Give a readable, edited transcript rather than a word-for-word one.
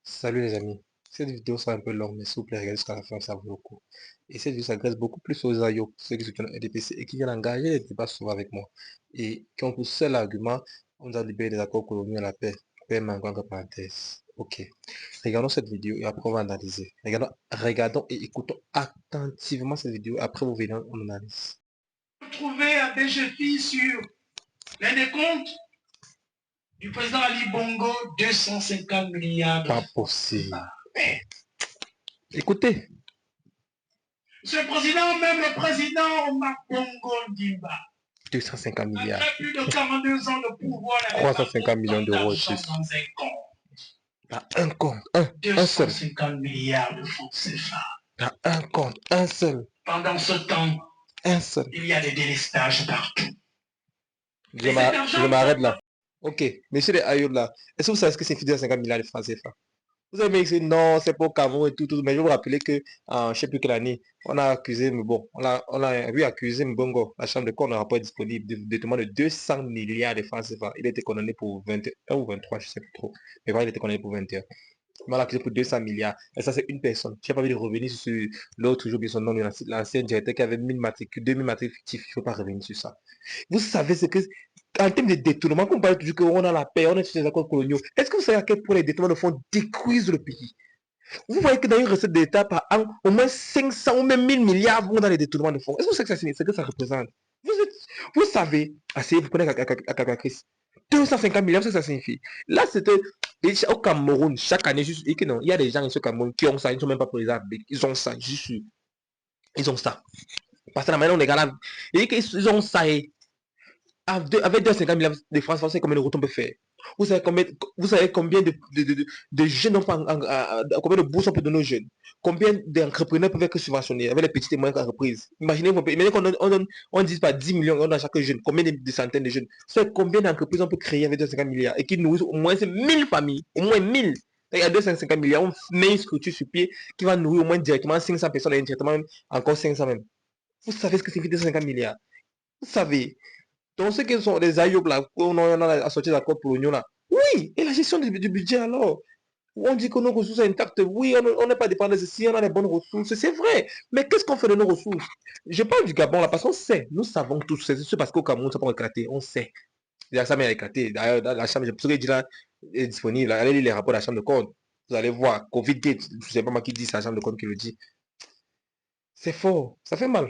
Salut les amis, cette vidéo sera un peu longue, mais s'il vous plaît, regardez jusqu'à la fin, ça vaut le coup. Et cette vidéo s'adresse beaucoup plus aux aïeux, ceux qui soutiennent le RDPC et qui viennent engager les débats souvent avec moi. Et qui ont pour seul argument, on doit libérer les accords coloniaux à la paix. Paix, entre parenthèses. Ok. Regardons cette vidéo et après on va analyser. Regardons et écoutons attentivement cette vidéo. Après vous verrez, on analyse. Trouvé à BGFI sur les décomptes du président Ali Bongo 250 milliards. Pas possible. Écoutez. Monsieur le Président, même le président Omar Bongo Ndimba, 250 milliards. après plus de 42 ans de pouvoir, 350 millions d'euros et plus. Dans un compte. Pas un compte, un seul. 250 milliards de francs CFA. Pas un compte, un seul. Pendant ce temps, un seul. Il y a des délestages partout. Je m'arrête là. Ok, monsieur les Ayoub là, est-ce que vous savez ce que c'est 250 milliards de francs CFA? Vous avez dit non, c'est pour Cameroun et tout, mais je vous rappeler que en je ne sais plus quelle année, on a accusé, mais bon, on a oui, accusé Mbongo, la chambre de cour, un rapport disponible de détournement de 200 milliards de francs CFA. Il a été condamné pour 21 ou 23, je ne sais plus trop. Mais voilà, il a été condamné pour 21. On l'a accusé pour 200 milliards. Et ça, c'est une personne. Je n'ai pas envie de revenir sur l'autre, j'ai oublié son nom, l'ancien directeur qui avait 1000 matricules, 2000 matricules fictifs. Il ne faut pas revenir sur ça. Vous savez ce que, en termes de détournement, on parle toujours qu'on a la paix, on est sur les accords coloniaux. Est-ce que vous savez à quel point les détournements de fonds détruisent le pays? Vous voyez que dans une recette d'État par an, au moins 500 ou même 1000 milliards vont dans les détournements de fonds. Est-ce que vous savez ce que ça représente? Vous savez, vous connaissez Kakakris, 250 milliards, ce que ça signifie. Là, c'était au Cameroun, chaque année, juste, et que non, il y a des gens ici au Cameroun qui ont ça, ils ne sont même pas pour les arbres, ils ont ça, juste sûr. Ils ont ça. Parce que la manière dont les gars là, ils ont ça et avec 250 milliards de francs, vous savez combien de routes on peut faire? Vous savez combien de jeunes, combien de bourses on peut donner aux jeunes? Combien d'entrepreneurs peuvent être subventionnés avec les petites et moyennes entreprises? Imaginez qu'on dise pas 10 millions dans chaque jeune, combien de centaines de jeunes? Vous savez combien d'entreprises on peut créer avec 250 milliards et qui nourrissent au moins 1000 familles, au moins 1000. Il y a 250 milliards, on met une structure sur pied qui va nourrir au moins directement 500 personnes et indirectement encore 500 même. Vous savez ce que signifie 250 milliards? Vous savez? Donc, ceux qui sont des aïeux là, on a sorti l'accord coloniaux là. Oui, et la gestion du budget alors. On dit que nos ressources sont intactes. Oui, on n'est pas dépendant de ceci, on a les bonnes ressources. C'est vrai. Mais qu'est-ce qu'on fait de nos ressources? Je parle du Gabon là parce qu'on sait. Nous savons tous. C'est parce qu'au Cameroun, ça peut éclater. On sait. La chambre est éclatée. D'ailleurs, la chambre, ce que dit là est disponible. Allez lire les rapports de la chambre de compte. Vous allez voir. Covid Gate. Je ne sais pas moi qui dit, c'est la chambre de compte qui le dit. C'est faux. Ça fait mal.